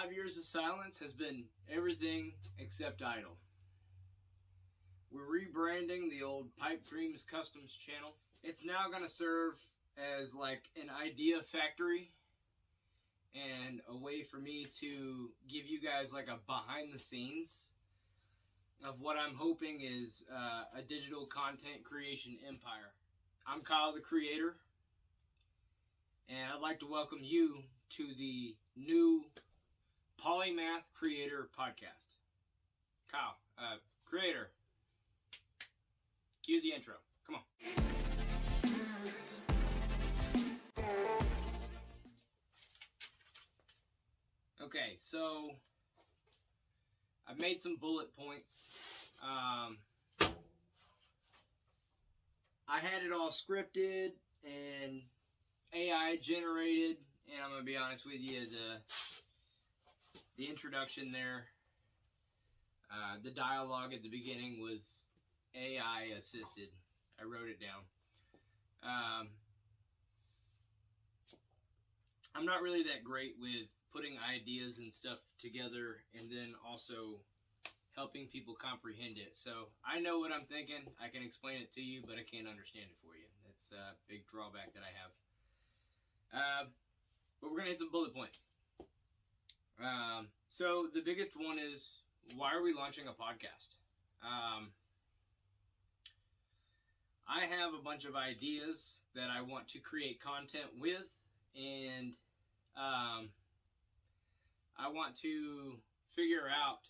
5 years of silence has been everything except idle. We're rebranding the old Pipe Dreams Customs channel. It's now going to serve as like an idea factory and a way for me to give you guys like a behind the scenes of what I'm hoping is a digital content creation empire. I'm Kyle the Kreator, and I'd like to welcome you to the new Polymath Creator podcast. Kyle, Kreator, cue the intro. Come on. Okay, so I've made some bullet points. I had it all scripted and AI generated, and I'm gonna be honest with you, the introduction there, the dialogue at the beginning was AI assisted. I wrote it down. I'm not really that great with putting ideas and stuff together and then also helping people comprehend it. So I know what I'm thinking. I can explain it to you, but I can't understand it for you. That's a big drawback that I have. But we're going to hit some bullet points. So the biggest one is, why are we launching a podcast? I have a bunch of ideas that I want to create content with, and I want to figure out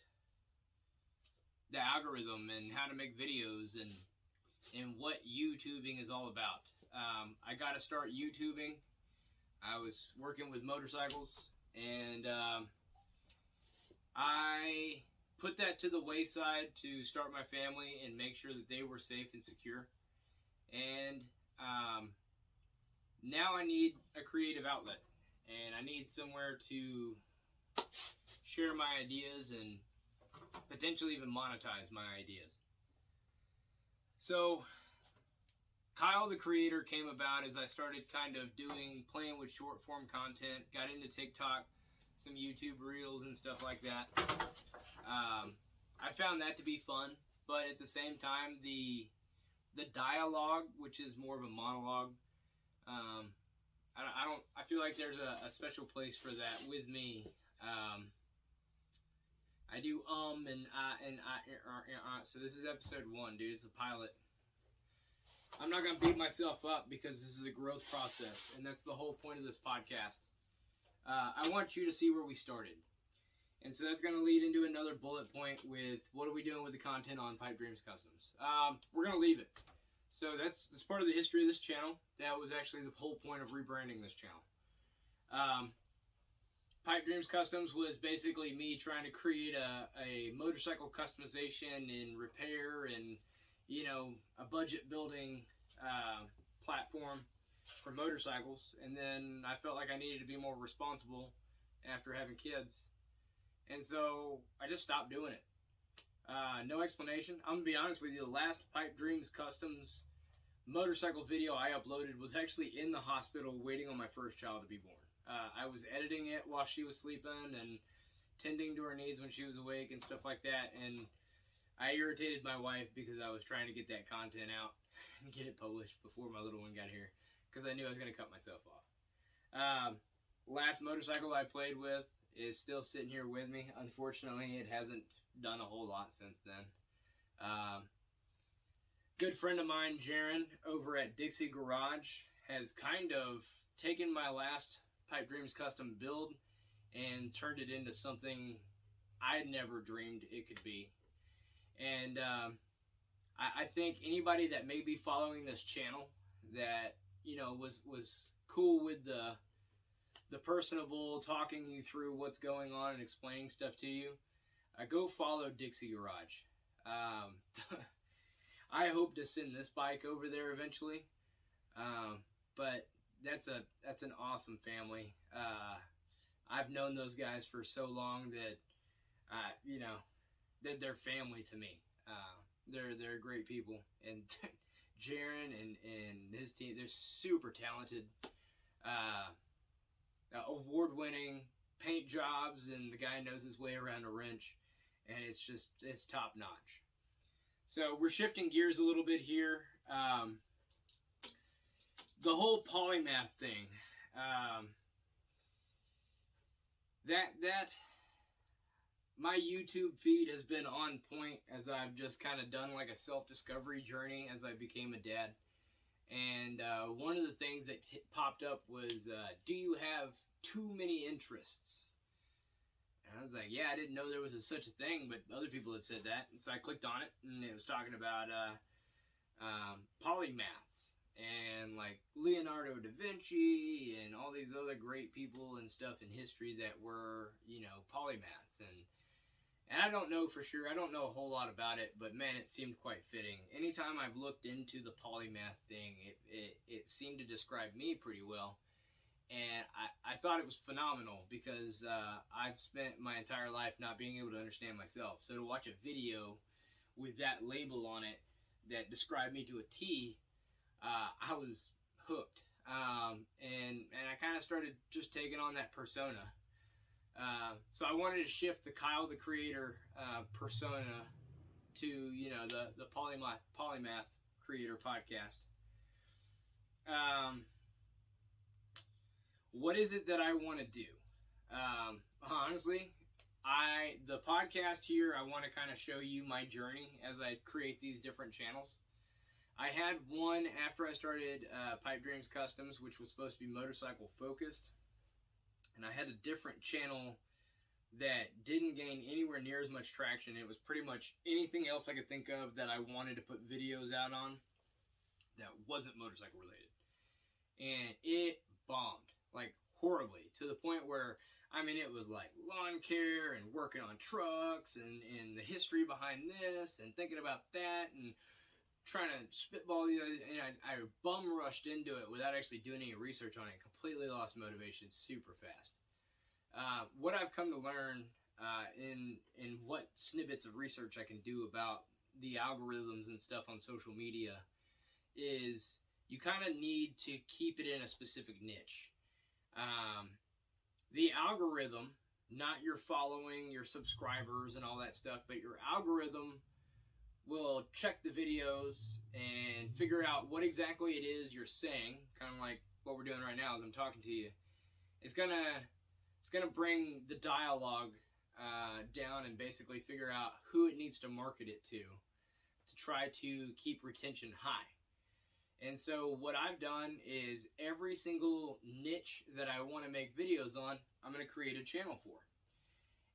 the algorithm and how to make videos and what YouTubing is all about. I got to start YouTubing. I was working with motorcycles, and I put that to the wayside to start my family and make sure that they were safe and secure. And now I need a creative outlet, and I need somewhere to share my ideas and potentially even monetize my ideas. So Kyle the Kreator came about as I started kind of playing with short form content, got into TikTok, some YouTube reels and stuff like that. I found that to be fun, but at the same time, the dialogue, which is more of a monologue, I feel like there's a special place for that with me. I do and I, so this is episode 1, dude. It's a pilot. I'm not going to beat myself up because this is a growth process, and that's the whole point of this podcast. I want you to see where we started. And so that's going to lead into another bullet point with what are we doing with the content on Pipe Dreams Customs. We're going to leave it. So that's part of the history of this channel. That was actually the whole point of rebranding this channel. Pipe Dreams Customs was basically me trying to create a motorcycle customization and repair and, you know, a budget building platform for motorcycles. And then I felt like I needed to be more responsible after having kids. And so I just stopped doing it. No explanation. I'm going to be honest with you, the last Pipe Dreams Customs motorcycle video I uploaded was actually in the hospital waiting on my first child to be born. I was editing it while she was sleeping and tending to her needs when she was awake and stuff like that. And I irritated my wife because I was trying to get that content out and get it published before my little one got here, because I knew I was going to cut myself off. Last motorcycle I played with is still sitting here with me. Unfortunately, it hasn't done a whole lot since then. Good friend of mine, Jaron, over at P.D.C. Garage, has kind of taken my last Pipe Dreams custom build and turned it into something I never dreamed it could be. And I think anybody that may be following this channel that, you know, was cool with the personable, talking you through what's going on and explaining stuff to you, go follow P.D.C. Garage. I hope to send this bike over there eventually, but that's an awesome family. I've known those guys for so long that you know, that they're family to me. They're great people, and Jaron and his team, they're super talented, award-winning paint jobs, and the guy knows his way around a wrench, and it's top notch. So we're shifting gears a little bit here. The whole Polymath thing, that my YouTube feed has been on point as I've just kind of done like a self-discovery journey as I became a dad. And one of the things that popped up was, do you have too many interests? And I was like, yeah, I didn't know there was such a thing, but other people have said that. And so I clicked on it, and it was talking about polymaths and like Leonardo da Vinci and all these other great people and stuff in history that were, polymaths. And I don't know for sure. I don't know a whole lot about it, but man, it seemed quite fitting. Anytime I've looked into the polymath thing, it seemed to describe me pretty well. And I thought it was phenomenal because I've spent my entire life not being able to understand myself. So to watch a video with that label on it that described me to a T, I was hooked. And I kind of started just taking on that persona. So I wanted to shift the Kyle the Kreator persona to, the Polymath Creator podcast. What is it that I want to do? Honestly, the podcast here, I want to kind of show you my journey as I create these different channels. I had one after I started Pipe Dreams Customs, which was supposed to be motorcycle focused. And I had a different channel that didn't gain anywhere near as much traction. It was pretty much anything else I could think of that I wanted to put videos out on that wasn't motorcycle related. And it bombed, like horribly, to the point where, it was like lawn care and working on trucks and the history behind this and thinking about that and trying to spitball the other, and I bum rushed into it without actually doing any research on it. Completely lost motivation super fast. What I've come to learn in what snippets of research I can do about the algorithms and stuff on social media is you kind of need to keep it in a specific niche. The algorithm, not your following, your subscribers and all that stuff, but your algorithm will check the videos and figure out what exactly it is you're saying, kind of like what we're doing right now as I'm talking to you. It's gonna bring the dialogue down and basically figure out who it needs to market it to try to keep retention high. And so what I've done is every single niche that I want to make videos on, I'm going to create a channel for.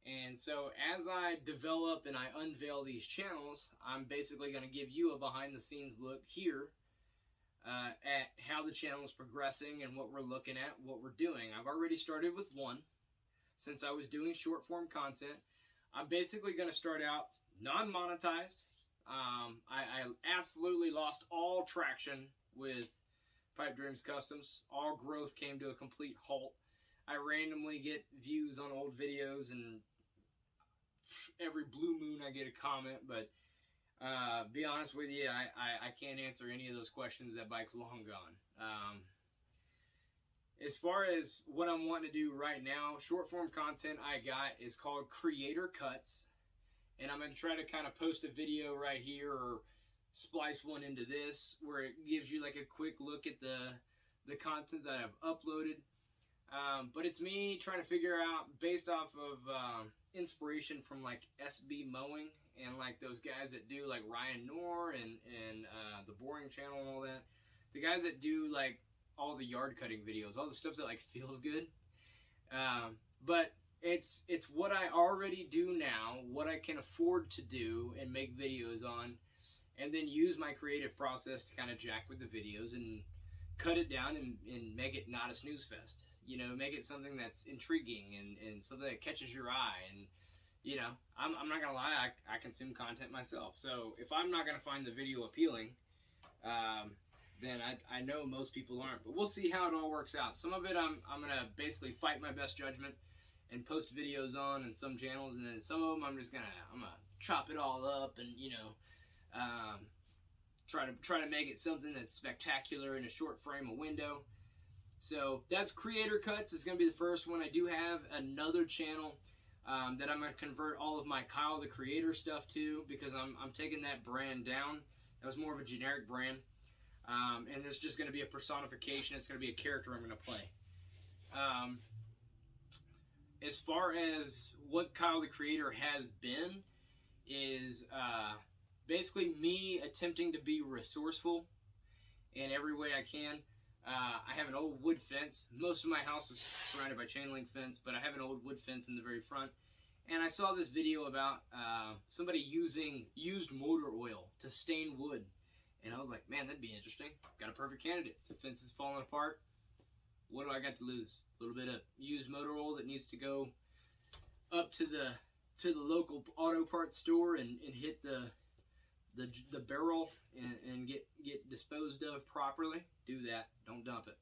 And so as I develop and I unveil these channels, I'm basically going to give you a behind-the-scenes look here at how the channel is progressing and what we're looking at, what we're doing. I've already started with one. Since I was doing short-form content, I'm basically going to start out non-monetized. I absolutely lost all traction with Pipe Dreams Customs. All growth came to a complete halt. I randomly get views on old videos, and every blue moon I get a comment, but be honest with you, I can't answer any of those questions. That bike's long gone. As far as what I'm wanting to do right now, short form content I got is called Creator Cuts. And I'm going to try to kind of post a video right here or splice one into this where it gives you like a quick look at the content that I've uploaded. But it's me trying to figure out, based off of inspiration from like SB Mowing and like those guys that do like Ryan Knorr and the Boring Channel and all that. The guys that do like all the yard cutting videos, all the stuff that like feels good. But it's what I already do now, what I can afford to do and make videos on, and then use my creative process to kind of jack with the videos and cut it down and make it not a snooze fest. Make it something that's intriguing and something that catches your eye. And, I'm not going to lie, I consume content myself. So if I'm not going to find the video appealing, then I know most people aren't. But we'll see how it all works out. Some of it I'm going to basically fight my best judgment and post videos on in some channels, and then some of them I'm gonna chop it all up and try to make it something that's spectacular in a short frame of window. So that's Kreator Cuts. It's going to be the first one. I do have another channel that I'm going to convert all of my Kyle the Kreator stuff to, because I'm taking that brand down. That was more of a generic brand. And it's just going to be a personification. It's going to be a character I'm going to play. As far as what Kyle the Kreator has been, is basically me attempting to be resourceful in every way I can. I have an old wood fence. Most of my house is surrounded by chain link fence, but I have an old wood fence in the very front. And I saw this video about somebody using used motor oil to stain wood. And I was like, man, that'd be interesting. Got a perfect candidate. The fence is falling apart. What do I got to lose? A little bit of used motor oil that needs to go up to the local auto parts store and hit the barrel and get disposed of properly. Do that. Don't dump it.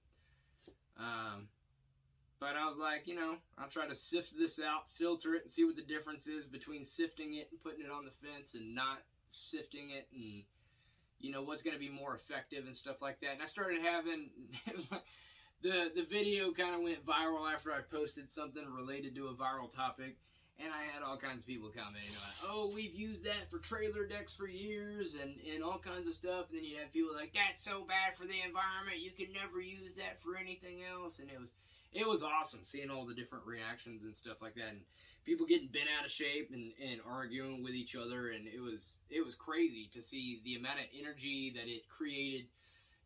But I was like, I'll try to sift this out, filter it, and see what the difference is between sifting it and putting it on the fence and not sifting it, and what's going to be more effective and stuff like that. And I started having it was like the video kind of went viral after I posted something related to a viral topic. And I had all kinds of people commenting on, oh, we've used that for trailer decks for years and all kinds of stuff. And then you'd have people like, that's so bad for the environment. You can never use that for anything else. And it was awesome seeing all the different reactions and stuff like that. And people getting bent out of shape and arguing with each other. And it was crazy to see the amount of energy that it created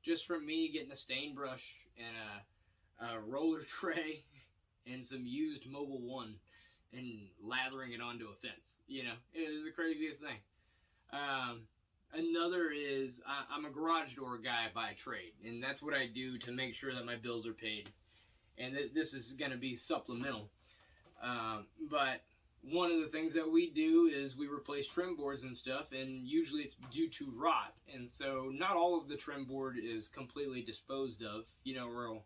just from me getting a stain brush and a roller tray and some used Mobile 1. And lathering it onto a fence. It was the craziest thing. Another is I'm a garage door guy by trade, and that's what I do to make sure that my bills are paid. And this is going to be supplemental. But one of the things that we do is we replace trim boards and stuff, and usually it's due to rot. And so not all of the trim board is completely disposed of, or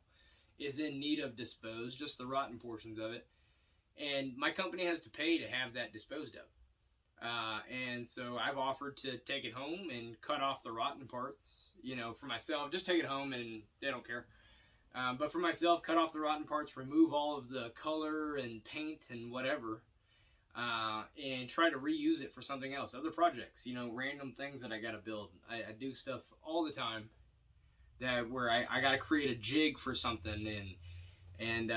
is in need of dispose, just the rotten portions of it. And my company has to pay to have that disposed of. And so I've offered to take it home and cut off the rotten parts, for myself. Just take it home and they don't care. But for myself, cut off the rotten parts, remove all of the color and paint and whatever, and try to reuse it for something else. Other projects, random things that I got to build. I do stuff all the time where I got to create a jig for something, and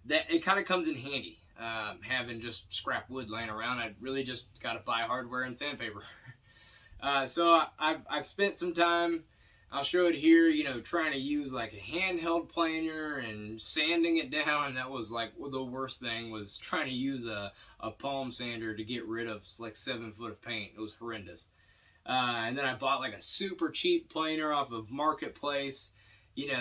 that it kind of comes in handy, having just scrap wood laying around. I really just got to buy hardware and sandpaper. So I've spent some time, I'll show it here, trying to use like a handheld planer and sanding it down. That was like the worst thing, was trying to use a palm sander to get rid of like 7 foot of paint. It was horrendous. And then I bought like a super cheap planer off of Marketplace.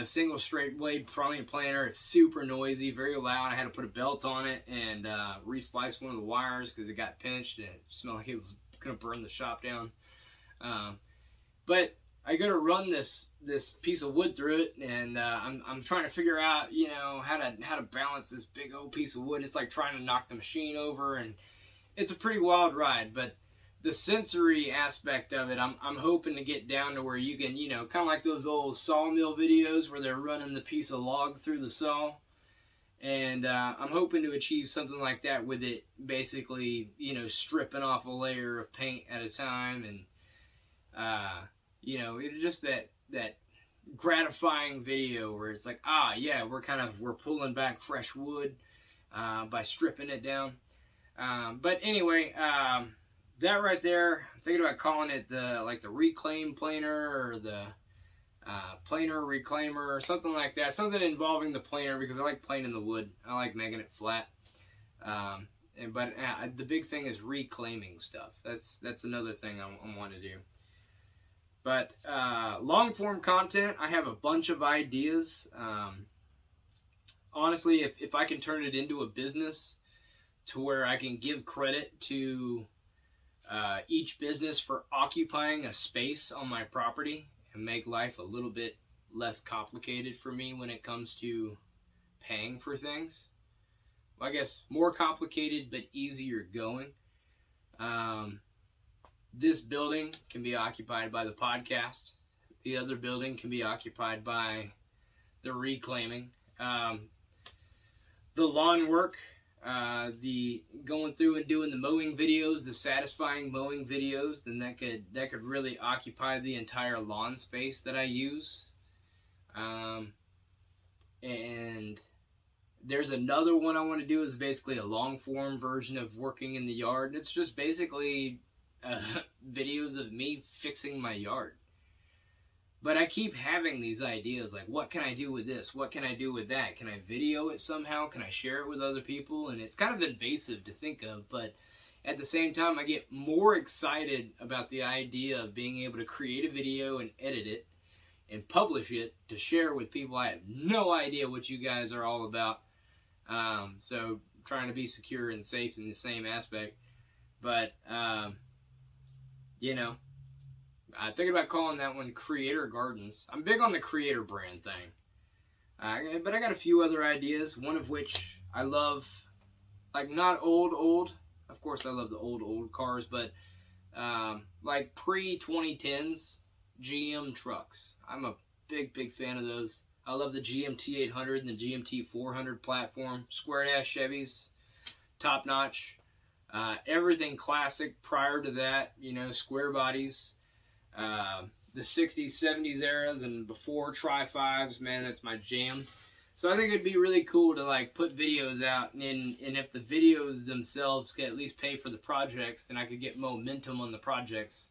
Single straight blade planer. It's super noisy, very loud. I had to put a belt on it and resplice one of the wires because it got pinched and it smelled like it was going to burn the shop down. But I got to run this piece of wood through it, and I'm trying to figure out how to balance this big old piece of wood. It's like trying to knock the machine over, and it's a pretty wild ride. But the sensory aspect of it, I'm hoping to get down to where you can, kind of like those old sawmill videos where they're running the piece of log through the saw. And I'm hoping to achieve something like that with it, basically, stripping off a layer of paint at a time. And, it's just that gratifying video where it's like, yeah, we're pulling back fresh wood by stripping it down. But anyway, that right there, I'm thinking about calling it the reclaim planer, or the planer reclaimer, or something like that. Something involving the planer, because I like planing the wood. I like making it flat. But the big thing is reclaiming stuff. That's another thing I want to do. But long form content, I have a bunch of ideas. Honestly, if I can turn it into a business to where I can give credit to each business for occupying a space on my property and make life a little bit less complicated for me when it comes to paying for things. Well, I guess more complicated but easier going. This building can be occupied by the podcast. The other building can be occupied by the reclaiming, the lawn work, the going through and doing the mowing videos, the satisfying mowing videos, then that could really occupy the entire lawn space that I use. And there's another one I want to do, is basically a long form version of working in the yard. It's just basically videos of me fixing my yard. But I keep having these ideas, like, what can I do with this? What can I do with that? Can I video it somehow? Can I share it with other people? And it's kind of invasive to think of, but at the same time, I get more excited about the idea of being able to create a video and edit it and publish it to share with people. I have no idea what you guys are all about. So trying to be secure and safe in the same aspect. But, you know, I'm thinking about calling that one Kreator Gardens. I'm big on the Kreator brand thing. But I got a few other ideas, one of which I love, like not old. Of course, I love the old cars, but like pre-2010s GM trucks. I'm a big fan of those. I love the GM T800 and the GM T400 platform. Square-dash Chevys, top notch. Everything classic prior to that, you know, square bodies. The 60s, 70s eras and before Tri-5s, man, that's my jam. So I think it'd be really cool to like put videos out, and if the videos themselves could at least pay for the projects, then I could get momentum on the projects.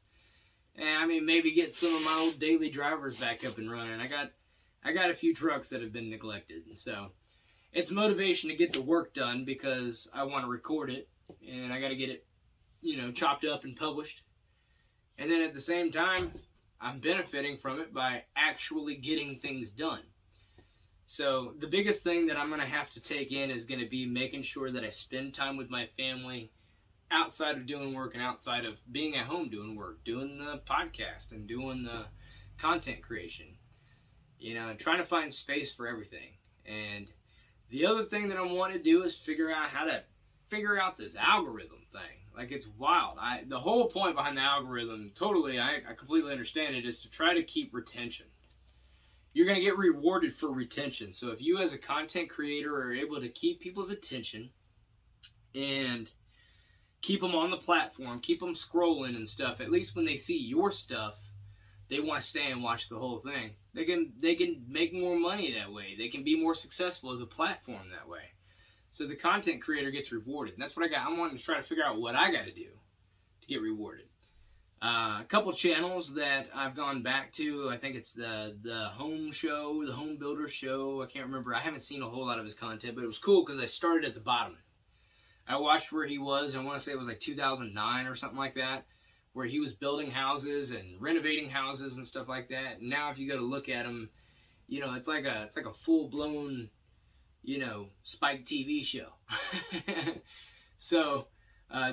And I mean, maybe get some of my old daily drivers back up and running. I got a few trucks that have been neglected, so it's motivation to get the work done because I want to record it and I got to get it, you know, chopped up and published. And then at the same time, I'm benefiting from it by actually getting things done. So the biggest thing that I'm going to have to take in is going to be making sure that I spend time with my family outside of doing work and outside of being at home doing work, doing the podcast and doing the content creation. You know, trying to find space for everything. And the other thing that I want to do is figure out how to figure out this algorithm thing. Like, it's wild. The whole point behind the algorithm, totally, I completely understand it, is to try to keep retention. You're going to get rewarded for retention. So if you as a content creator are able to keep people's attention and keep them on the platform, keep them scrolling and stuff, at least when they see your stuff, they want to stay and watch the whole thing. They can make more money that way. They can be more successful as a platform that way. So the content creator gets rewarded. And that's what I got. I'm wanting to try to figure out what I got to do to get rewarded. A couple channels that I've gone back to. I think it's the home show, the home builder show. I can't remember. I haven't seen a whole lot of his content, but it was cool because I started at the bottom. I watched where he was. I want to say it was like 2009 or something like that, where he was building houses and renovating houses and stuff like that. And now if you go to look at him, you know, it's like a full-blown, you know, Spike TV show. So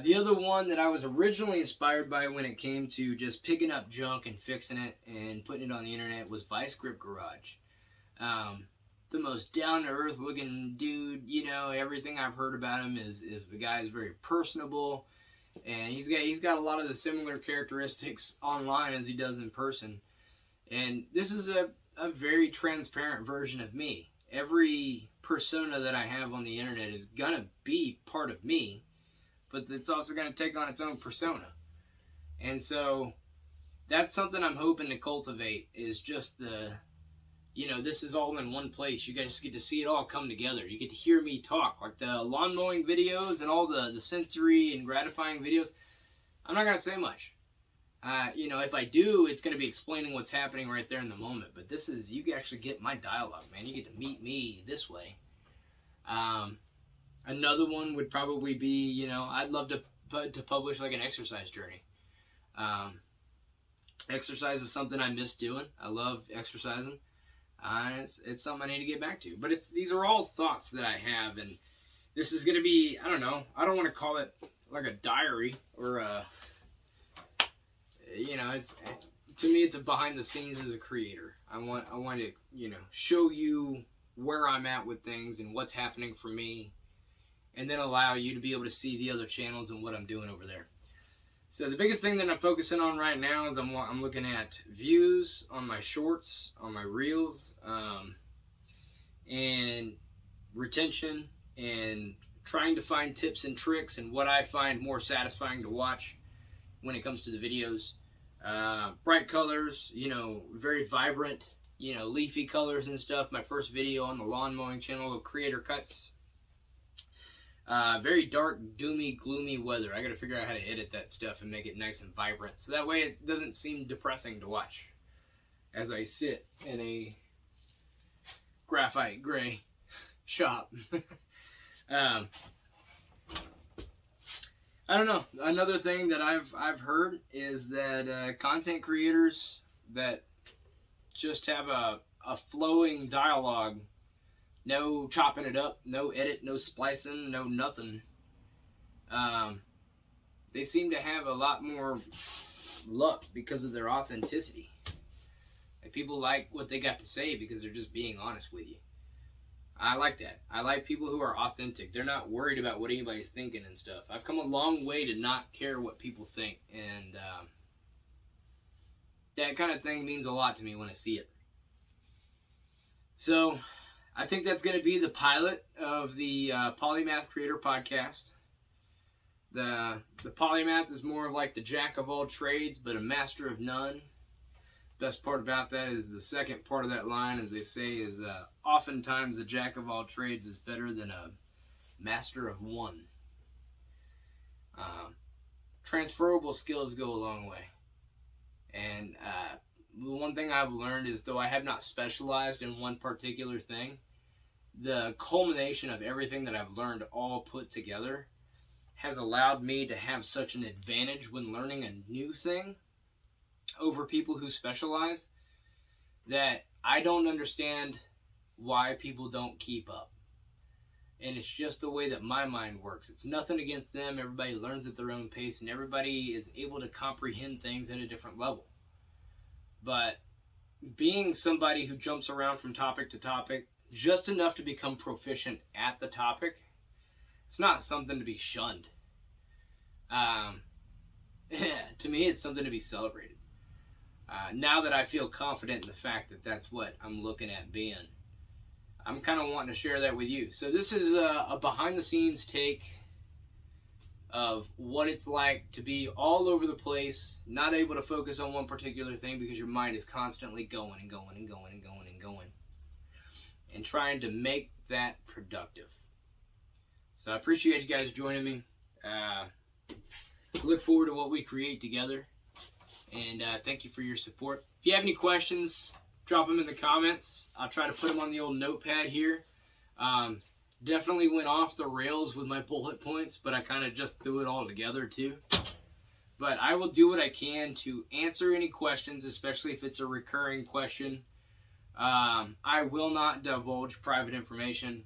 the other one that I was originally inspired by when it came to just picking up junk and fixing it and putting it on the internet was Vice Grip Garage. The most down-to-earth looking dude, you know, everything I've heard about him is the guy is very personable. And he's got a lot of the similar characteristics online as he does in person. And this is a very transparent version of me. Every persona that I have on the internet is going to be part of me, but it's also going to take on its own persona. And so that's something I'm hoping to cultivate, is just the, you know, this is all in one place. You guys get to see it all come together. You get to hear me talk, like the lawn mowing videos and all the sensory and gratifying videos. I'm not going to say much. You know, if I do, it's going to be explaining what's happening right there in the moment. But this is, you actually get my dialogue, man. You get to meet me this way. Another one would probably be, you know, I'd love to publish like an exercise journey. Exercise is something I miss doing. I love exercising. It's something I need to get back to. But these are all thoughts that I have, and this is going to be, I don't know, I don't want to call it like a diary or a, you know, to me it's a behind the scenes as a creator. I want to, you know, show you where I'm at with things and what's happening for me, and then allow you to be able to see the other channels and what I'm doing over there. So the biggest thing that I'm focusing on right now is I'm looking at views on my shorts, on my reels. and retention and trying to find tips and tricks and what I find more satisfying to watch when it comes to the videos. Bright colors, you know, very vibrant, you know, leafy colors and stuff. My first video on the lawn mowing channel, Kreator Cuts. Very dark, doomy, gloomy weather. I got to figure out how to edit that stuff and make it nice and vibrant, so that way it doesn't seem depressing to watch as I sit in a graphite gray shop. I don't know. Another thing that I've heard is that content creators that just have a flowing dialogue, no chopping it up, no edit, no splicing, no nothing, they seem to have a lot more luck because of their authenticity. Like, people like what they got to say because they're just being honest with you. I like that. I like people who are authentic. They're not worried about what anybody's thinking and stuff. I've come a long way to not care what people think, and that kind of thing means a lot to me when I see it. So I think that's going to be the pilot of the Polymath Creator podcast. The Polymath is more of like the jack of all trades, but a master of none. Best part about that is the second part of that line, as they say, is oftentimes a jack of all trades is better than a master of one. Transferable skills go a long way. And the one thing I've learned is, though I have not specialized in one particular thing, the culmination of everything that I've learned all put together has allowed me to have such an advantage when learning a new thing over people who specialize, that I don't understand why people don't keep up. And it's just the way that my mind works. It's nothing against them. Everybody learns at their own pace, and everybody is able to comprehend things at a different level. But being somebody who jumps around from topic to topic just enough to become proficient at the topic, it's not something to be shunned. To me, it's something to be celebrated. Now that I feel confident in the fact that that's what I'm looking at being, I'm kind of wanting to share that with you. So this is a behind-the-scenes take of what it's like to be all over the place, not able to focus on one particular thing because your mind is constantly going and going and going and going and going, and trying to make that productive. So I appreciate you guys joining me. Look forward to what we create together. And thank you for your support. If you have any questions, drop them in the comments. I'll try to put them on the old notepad here. Definitely went off the rails with my bullet points, but I kind of just threw it all together too. But I will do what I can to answer any questions, especially if it's a recurring question. I will not divulge private information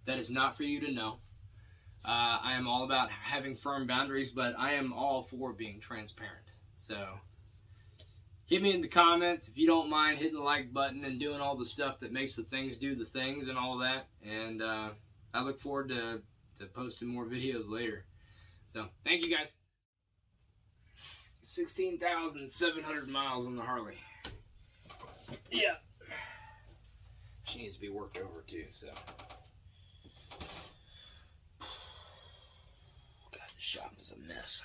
that is not for you to know. I am all about having firm boundaries, but I am all for being transparent. So hit me in the comments if you don't mind hitting the like button and doing all the stuff that makes the things do the things and all that. And I look forward to posting more videos later. So thank you guys. 16,700 miles on the Harley. Yeah. She needs to be worked over too, so. God, the shop is a mess.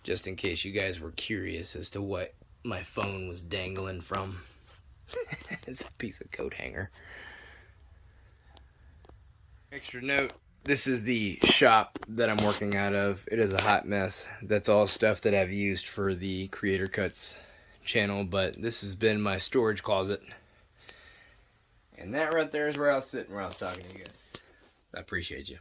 Just in case you guys were curious as to what my phone was dangling from. It's a piece of coat hanger. Extra note, this is the shop that I'm working out of. It is a hot mess. That's all stuff that I've used for the Kreator Cuts channel, but this has been my storage closet. And that right there is where I was sitting, where I was talking to you guys. I appreciate you.